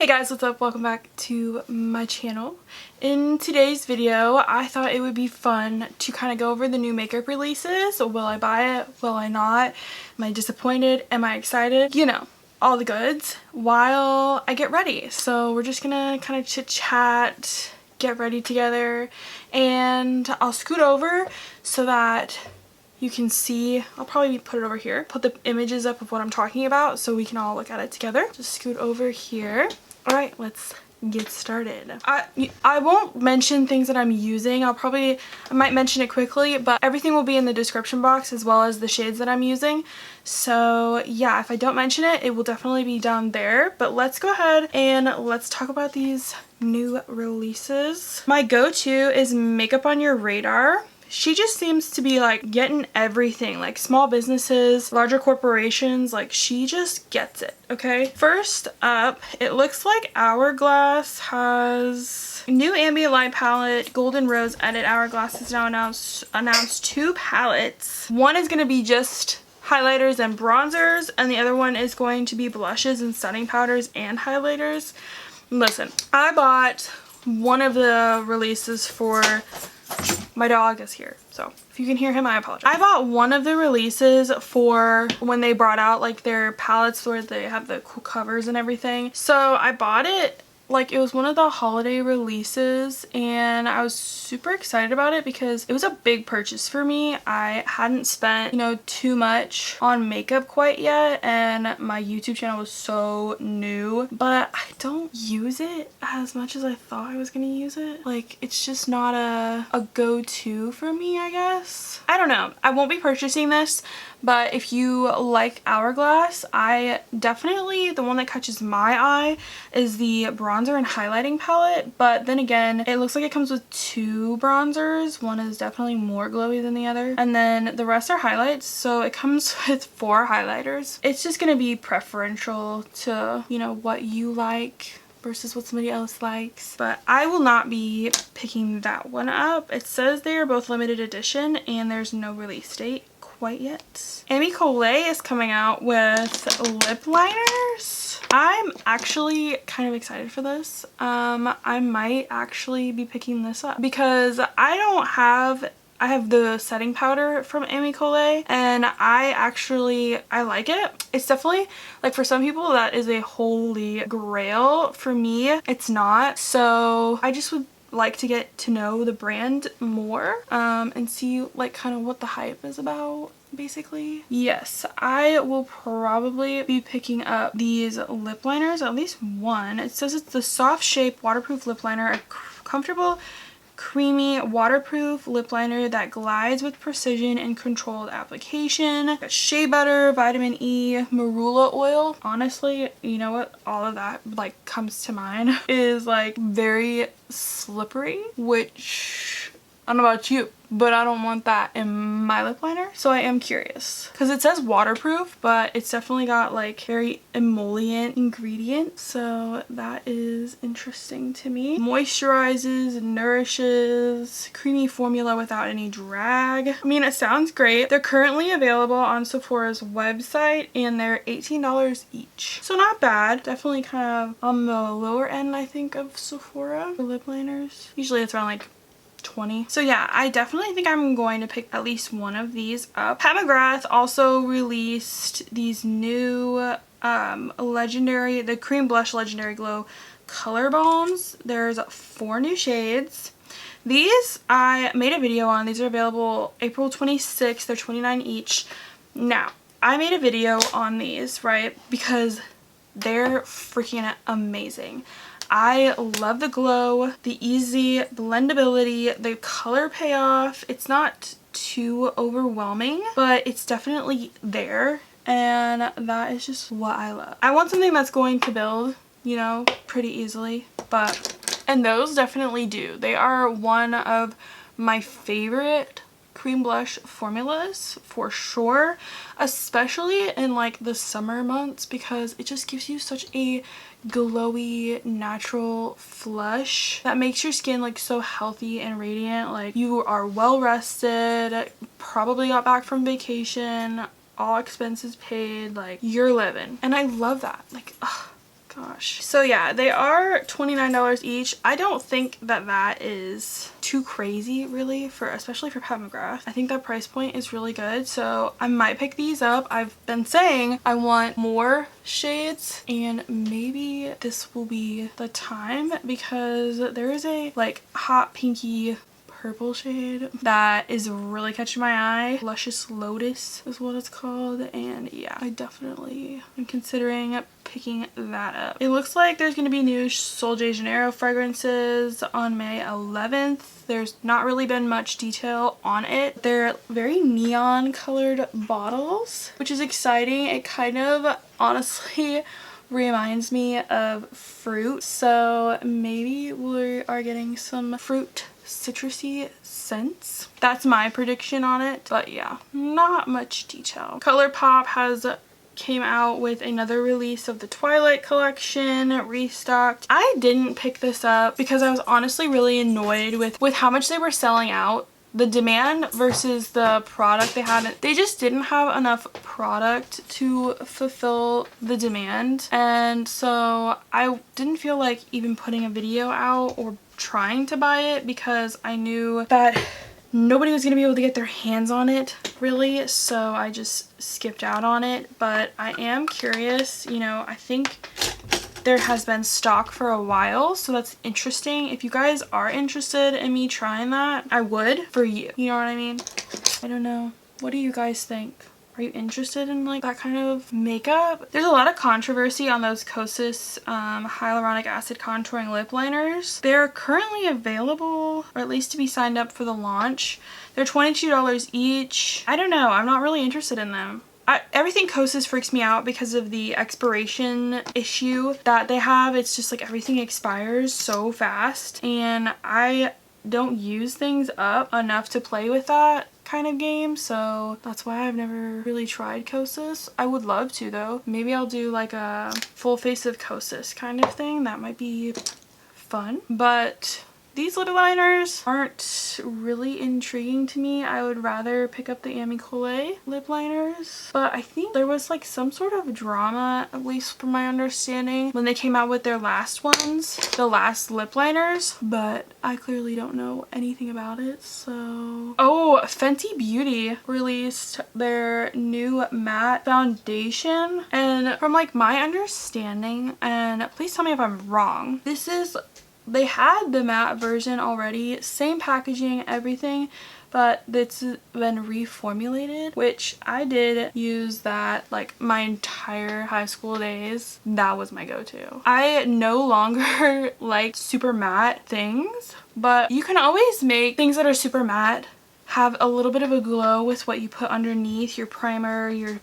Hey guys, what's up? Welcome back to my channel. In today's video, I thought it would be fun to kind of go over the new makeup releases. Will I buy it? Will I not? Am I disappointed? Am I excited? You know, all the goods while I get ready. So we're just gonna kind of chit chat, get ready together, and I'll scoot over so that you can see. I'll probably put it over here. Put the images up of what I'm talking about so we can all look at it together. Just scoot over here. All right, let's get started. I won't mention things that I'm using. I might mention it quickly, but everything will be in the description box as well as the shades that I'm using. So yeah, if I don't mention it, it will definitely be down there. But let's go ahead and let's talk about these new releases. My go-to is Makeup on Your Radar. She just seems to be like getting everything, like small businesses, larger corporations, like she just gets it, okay? First up, it looks like Hourglass has new ambient light palette, Golden Rose Edit. Hourglass has now announced two palettes. One is going to be just highlighters and bronzers, and the other one is going to be blushes and setting powders and highlighters. Listen, I bought one of the releases for my dog is here, so if you can hear him, I apologize. I bought one of the releases for when they brought out like their palettes where they have the cool covers and everything. So I bought it like it was one of the holiday releases and I was super excited about it because it was a big purchase for me. I hadn't spent, you know, too much on makeup quite yet, and my YouTube channel was so new, but I don't use it as much as I thought I was gonna use it. Like, it's just not a go-to for me, I guess. I don't know. I won't be purchasing this, but if you like Hourglass, the one that catches my eye is the bronzer and highlighting palette. But then again, it looks like it comes with two bronzers. One is definitely more glowy than the other, and then the rest are highlights. So it comes with 4 highlighters. It's just gonna be preferential to, you know, what you like versus what somebody else likes. But I will not be picking that one up. It says they are both limited edition and there's no release date quite yet. Amy Coley is coming out with lip liners. I'm actually kind of excited for this. I might actually be picking this up because I have the setting powder from Amy Coley and I like it. It's definitely, like, for some people that is a holy grail. For me, it's not. So I just would like to get to know the brand more and see like kind of what the hype is about, basically. Yes, I will probably be picking up these lip liners, at least one. It says it's the Soft Shape Waterproof Lip Liner, a comfortable creamy waterproof lip liner that glides with precision and controlled application. Got shea butter, vitamin E, marula oil. Honestly, you know what, all of that like comes to mind is like very slippery, which I don't know about you, but I don't want that in my lip liner. So I am curious because it says waterproof, but it's definitely got like very emollient ingredients. So that is interesting to me. Moisturizes, nourishes, creamy formula without any drag. I mean, it sounds great. They're currently available on Sephora's website and they're $18 each. So not bad. Definitely kind of on the lower end, I think, of Sephora for lip liners. Usually it's around like 20. So yeah, I definitely think I'm going to pick at least one of these up. Pat McGrath also released these new the Cream Blush Legendary Glow Color Balms. There's 4 new shades. These I made a video on. These are available April 26th. They're $29 each. Now, I made a video on these, right? Because they're freaking amazing. I love the glow, the easy blendability, the color payoff. It's not too overwhelming, but it's definitely there, and that is just what I love. I want something that's going to build, you know, pretty easily, and those definitely do. They are one of my favorite cream blush formulas for sure, especially in like the summer months, because it just gives you such a glowy natural flush that makes your skin like so healthy and radiant. Like, you are well rested, probably got back from vacation, all expenses paid, like you're living, and I love that. Like, ugh, Gosh. So yeah, they are $29 each. I don't think that that is too crazy really, for especially for Pat McGrath. I think that price point is really good, so I might pick these up. I've been saying I want more shades, and maybe this will be the time, because there is a like hot pinky purple shade that is really catching my eye. Luscious Lotus is what it's called, and yeah, I definitely am considering picking that up. It looks like there's going to be new Sol de Janeiro fragrances on May 11th. There's not really been much detail on it. They're very neon colored bottles, which is exciting. It kind of honestly reminds me of fruit, so maybe we are getting some fruit citrusy scents. That's my prediction on it, but yeah, not much detail. ColourPop has came out with another release of the Twilight collection, restocked. I didn't pick this up because I was honestly really annoyed with how much they were selling out. The demand versus the product they had, they just didn't have enough product to fulfill the demand, and so I didn't feel like even putting a video out or trying to buy it, because I knew that nobody was going to be able to get their hands on it really, so I just skipped out on it. But I am curious, you know, I think there has been stock for a while, so that's interesting. If you guys are interested in me trying that, I would, for you. You know what I mean? I don't know. What do you guys think? Are you interested in like that kind of makeup? There's a lot of controversy on those Kosas hyaluronic acid contouring lip liners. They're currently available, or at least to be signed up for the launch. They're $22 each. I don't know. I'm not really interested in them. Everything Kosas freaks me out because of the expiration issue that they have. It's just like everything expires so fast, and I don't use things up enough to play with that kind of game, so that's why I've never really tried Kosas. I would love to though. Maybe I'll do like a full face of Kosas kind of thing. That might be fun, but these lip liners aren't really intriguing to me. I would rather pick up the Amicole lip liners. But I think there was like some sort of drama, at least from my understanding, when they came out with their last ones, the last lip liners. But I clearly don't know anything about it, so... Oh, Fenty Beauty released their new matte foundation. And from like my understanding, and please tell me if I'm wrong, this is... They had the matte version already, same packaging, everything, but it's been reformulated, which I did use that like my entire high school days. That was my go-to. I no longer like super matte things, but you can always make things that are super matte have a little bit of a glow with what you put underneath, your primer, your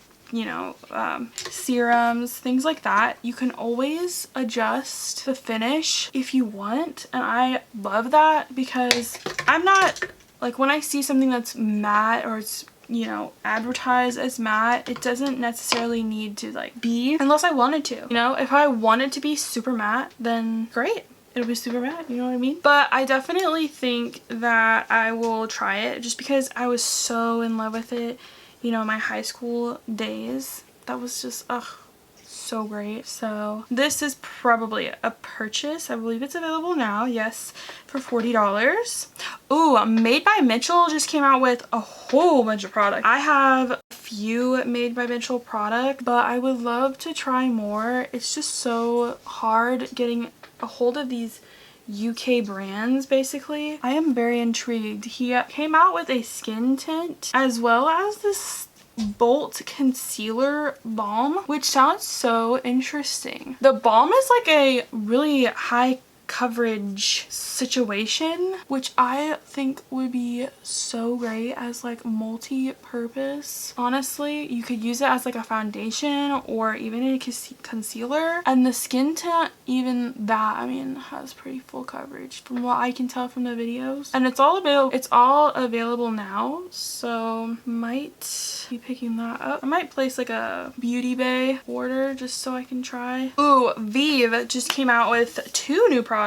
serums, things like that. You can always adjust the finish if you want, and I love that, because I'm not like, when I see something that's matte or it's, you know, advertised as matte, it doesn't necessarily need to like be, unless I wanted to. You know, if I wanted to be super matte, then great, it'll be super matte, you know what I mean? But I definitely think that I will try it, just because I was so in love with it. You know, my high school days, that was just, so great. So this is probably a purchase. I believe it's available now, yes, for $40. Ooh, Made by Mitchell just came out with a whole bunch of products. I have a few Made by Mitchell products, but I would love to try more. It's just so hard getting a hold of these UK brands, basically. I am very intrigued. He came out with a skin tint as well as this Bolt concealer balm, which sounds so interesting. The balm is like a really high coverage situation, which I think would be so great as like multi-purpose. Honestly, you could use it as like a foundation or even a concealer, and the skin tint, even that, I mean, has pretty full coverage from what I can tell from the videos, and it's all available now, so might be picking that up. I might place like a Beauty Bay order just so I can try. Ooh, Vive just came out with 2 new products.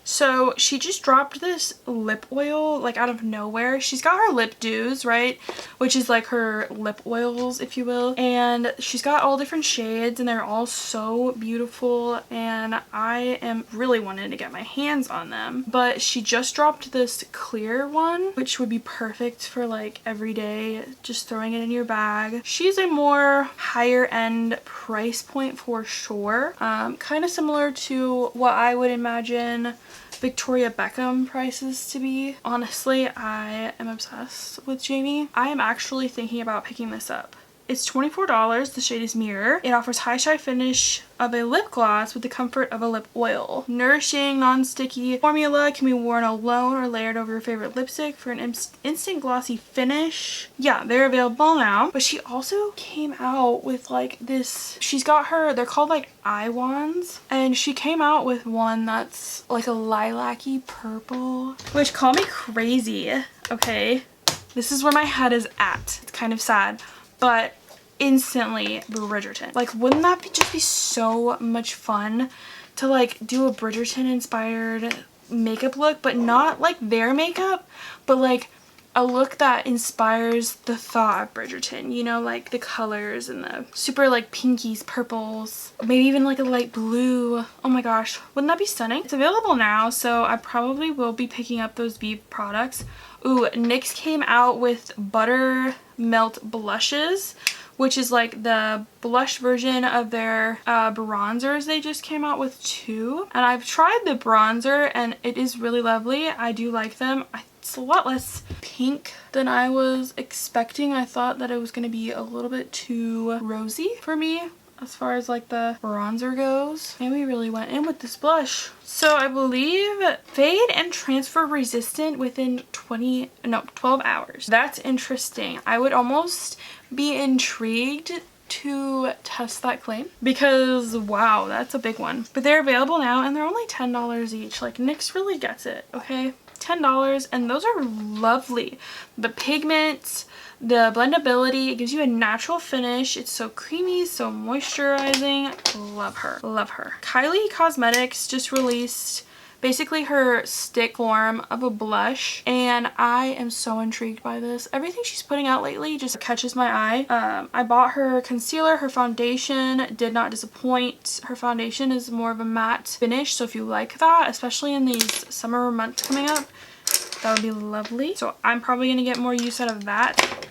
So she just dropped this lip oil like out of nowhere. She's got her lip dews, right? Which is like her lip oils, if you will. And she's got all different shades and they're all so beautiful. And I am really wanting to get my hands on them. But she just dropped this clear one, which would be perfect for like every day, just throwing it in your bag. She's a more higher end price point for sure. Kind of similar to what I would imagine Victoria Beckham prices to be. Honestly, I am obsessed with Jamie. I am actually thinking about picking this up. It's $24. The shade is Mirror. It offers high shine finish of a lip gloss with the comfort of a lip oil. Nourishing, non-sticky formula, can be worn alone or layered over your favorite lipstick for an instant glossy finish. Yeah, they're available now. But she also came out with like this, she's got her, they're called like eye wands. And she came out with one that's like a lilac-y purple, which call me crazy, okay? This is where my head is at. It's kind of sad. But instantly Bridgerton. Like, wouldn't that just be so much fun to like do a Bridgerton inspired makeup look, but not like their makeup, but like a look that inspires the thought of Bridgerton, you know, like the colors and the super like pinkies, purples, maybe even like a light blue. Oh my gosh, wouldn't that be stunning? It's available now, so I probably will be picking up those Vive products. Ooh, NYX came out with Buttermelt blushes, which is like the blush version of their bronzers. They just came out with 2. And I've tried the bronzer and it is really lovely. I do like them. It's a lot less pink than I was expecting. I thought that it was going to be a little bit too rosy for me as far as like the bronzer goes. And we really went in with this blush. So I believe fade and transfer resistant within 12 hours. That's interesting. I would almost be intrigued to test that claim because wow, that's a big one. But they're available now and they're only $10 each. Like NYX really gets it, okay? $10, and those are lovely. The pigment, the blendability, it gives you a natural finish. It's so creamy, so moisturizing. Love her, love her. Kylie Cosmetics just released basically her stick form of a blush, and I am so intrigued by this. Everything she's putting out lately just catches my eye. I bought her concealer. Her foundation did not disappoint. Her foundation is more of a matte finish, so if you like that, especially in these summer months coming up, that would be lovely. So I'm probably going to get more use out of that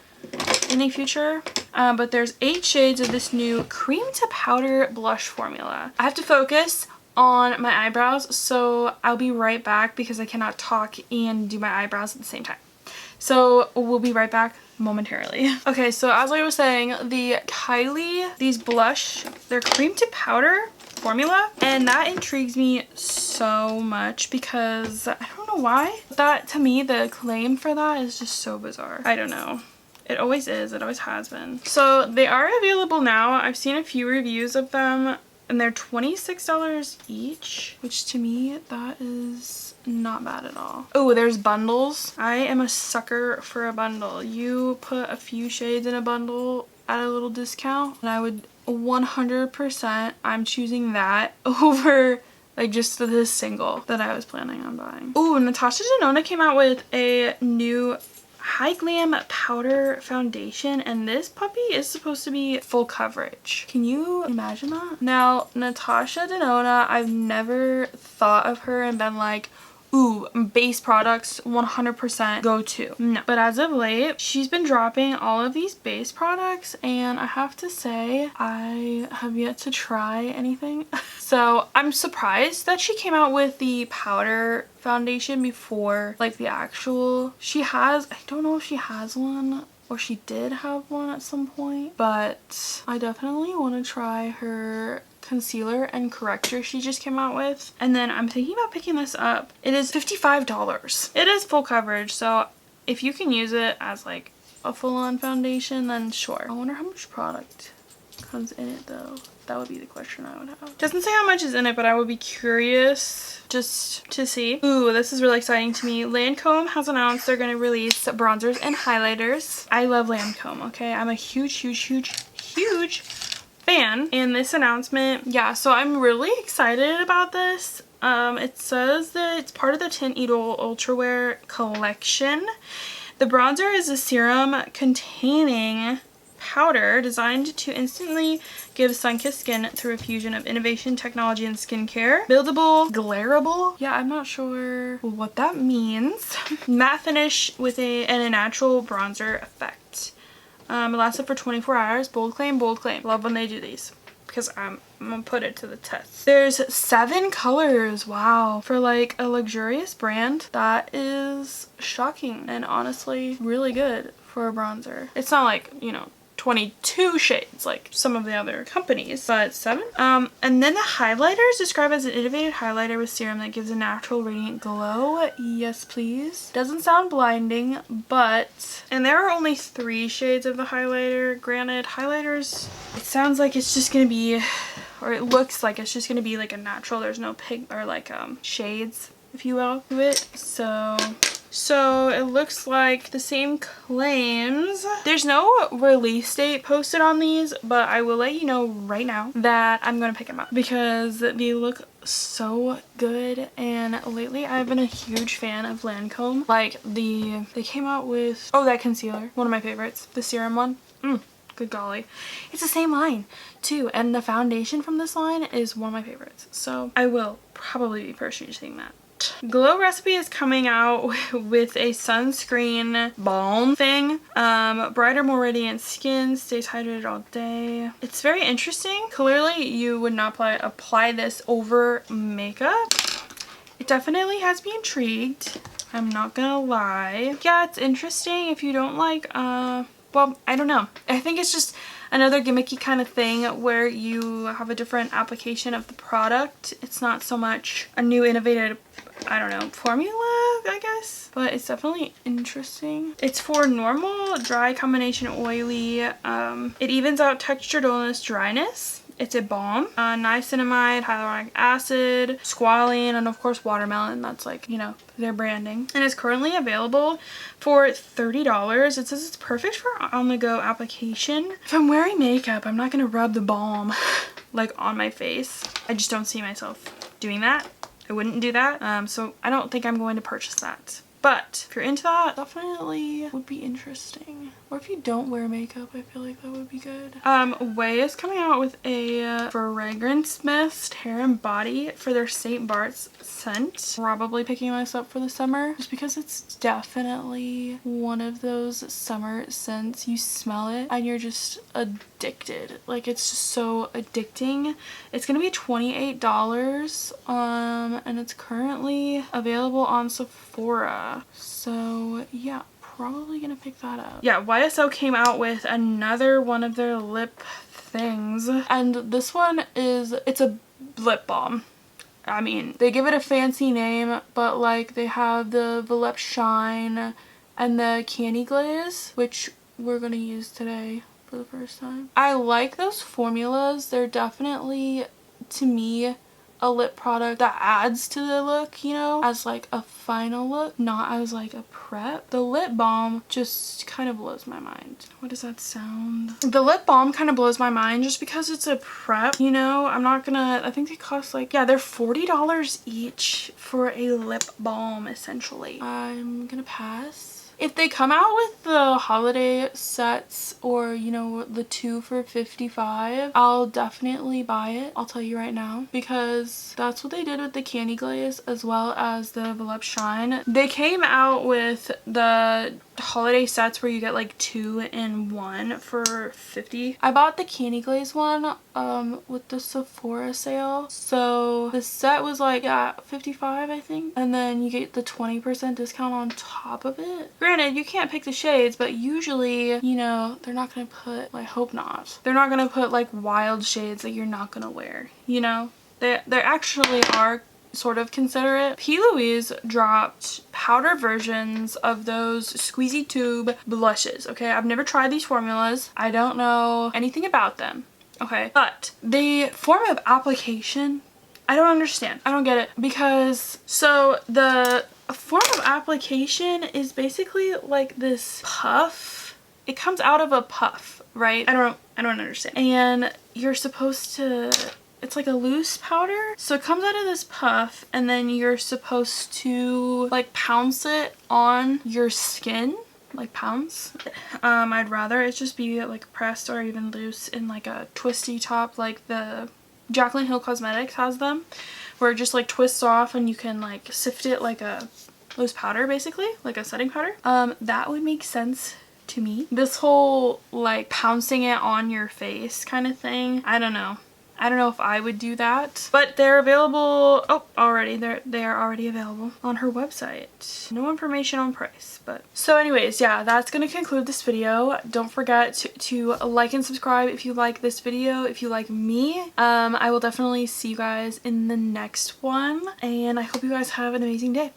in the future. But there's 8 shades of this new cream to powder blush formula. I have to focus on my eyebrows, so I'll be right back because I cannot talk and do my eyebrows at the same time. So we'll be right back momentarily. Okay, so as I was saying, the Kylie, these blush, they're cream to powder formula, and that intrigues me so much because I don't know why. That, to me, the claim for that is just so bizarre. I don't know. It always is. It always has been. So they are available now. I've seen a few reviews of them, and they're $26 each, which to me, that is not bad at all. Oh, there's bundles. I am a sucker for a bundle. You put a few shades in a bundle at a little discount, and I would 100%, I'm choosing that over like just the single that I was planning on buying. Oh, Natasha Denona came out with a new High Glam powder foundation, and this puppy is supposed to be full coverage. Can you imagine that? Now, Natasha Denona, I've never thought of her and been like, ooh, base products 100% go to. No. But as of late, she's been dropping all of these base products, and I have to say, I have yet to try anything. So I'm surprised that she came out with the powder foundation before like the actual. She has, I don't know if she has one or she did have one at some point, but I definitely want to try her concealer and corrector she just came out with. And then I'm thinking about picking this up. It is $55. It is full coverage, so if you can use it as like a full-on foundation, then sure. I wonder how much product comes in it though. That would be the question I would have. Doesn't say how much is in it, but I would be curious just to see. Ooh, this is really exciting to me. Lancome has announced they're going to release bronzers and highlighters. I love Lancome, okay? I'm a huge fan. And this announcement, yeah, so I'm really excited about this. It says that it's part of the Teinte Ultra Wear collection. The bronzer is a serum containing powder designed to instantly give sun-kissed skin through a fusion of innovation, technology, and skincare. Buildable, glarable. Yeah, I'm not sure what that means. Matte finish with a natural bronzer effect. It lasted for 24 hours. Bold claim, bold claim. Love when they do these because I'm gonna put it to the test. There's 7 colors. Wow. For like a luxurious brand, that is shocking and honestly really good for a bronzer. It's not like, you know, 22 shades like some of the other companies, but 7. And then the highlighter is described as an innovative highlighter with serum that gives a natural radiant glow. Yes, please. Doesn't sound blinding, but, and there are only 3 shades of the highlighter. Granted, highlighters, it sounds like it's just gonna be, or it looks like it's just gonna be like a natural, there's no pig or like shades, if you will, to it. So it looks like the same claims. There's no release date posted on these, but I will let you know right now that I'm gonna pick them up because they look so good. And lately I've been a huge fan of Lancome. Like they came out with, oh, that concealer, one of my favorites, the serum one. Good golly. It's the same line too, and the foundation from this line is one of my favorites. So I will probably be purchasing that. Glow Recipe is coming out with a sunscreen balm thing. Brighter, more radiant skin, stays hydrated all day. It's very interesting. Clearly you would not apply this over makeup. It definitely has me intrigued. I'm not gonna lie. Yeah, it's interesting if you don't like, well, I don't know. I think it's just another gimmicky kind of thing where you have a different application of the product. It's not so much a new innovative, I don't know, formula, I guess. But it's definitely interesting. It's for normal, dry, combination, oily. It evens out texture, dullness, dryness. It's a balm. Niacinamide, hyaluronic acid, squalene, and of course watermelon. That's like, you know, their branding. And it's currently available for $30. It says it's perfect for on-the-go application. If I'm wearing makeup, I'm not gonna rub the balm like on my face. I just don't see myself doing that. I wouldn't do that. So I don't think I'm going to purchase that. But if you're into that, definitely would be interesting. Or if you don't wear makeup, I feel like that would be good. Way is coming out with a fragrance mist, hair and body for their St. Bart's scent. Probably picking this up for the summer just because it's definitely one of those summer scents. You smell it and you're just addicted. Like, it's just so addicting. It's gonna be $28 and it's currently available on Sephora. So yeah, probably gonna pick that up. Yeah, YSL came out with another one of their lip things, and this one is, it's a lip balm. I mean, they give it a fancy name, but like they have the Volupte Shine and the Candy Glaze, which we're gonna use today for the first time. I like those formulas. They're definitely, to me, a lip product that adds to the look, you know, as like a final look, not as like a prep. The lip balm just kind of blows my mind. What does that sound? The lip balm kind of blows my mind just because it's a prep, you know. I'm not gonna, I think they cost like, yeah, they're $40 each for a lip balm essentially. I'm gonna pass. If they come out with the holiday sets, or you know, the 2 for $55, I'll definitely buy it. I'll tell you right now, because that's what they did with the Candy Glaze as well as the Volupte Shine. They came out with the holiday sets where you get like 2 in 1 for $50. I bought the Candy Glaze one with the Sephora sale, so the set was like, yeah, $55 I think, and then you get the 20% discount on top of it. Granted, you can't pick the shades, but usually, you know, they're not gonna put, I hope not, they're not gonna put like wild shades that you're not gonna wear, you know. They actually are sort of considerate. P. Louise dropped powder versions of those squeezy tube blushes. Okay, I've never tried these formulas. I don't know anything about them. Okay, but the form of application, I don't understand. I don't get it, because so the form of application is basically like this puff. It comes out of a puff, right? I don't understand. And you're supposed to, it's like a loose powder. So it comes out of this puff and then you're supposed to like pounce it on your skin. Like pounce. I'd rather it just be like pressed or even loose in like a twisty top, like the Jaclyn Hill Cosmetics has them, where it just like twists off and you can like sift it like a loose powder, basically like a setting powder. That would make sense to me. This whole like pouncing it on your face kind of thing, I don't know if I would do that, but they're available. Oh, already they are already available on her website. No information on price, but so anyways, yeah, that's gonna conclude this video. Don't forget to like and subscribe if you like this video, if you like me. I will definitely see you guys in the next one, and I hope you guys have an amazing day.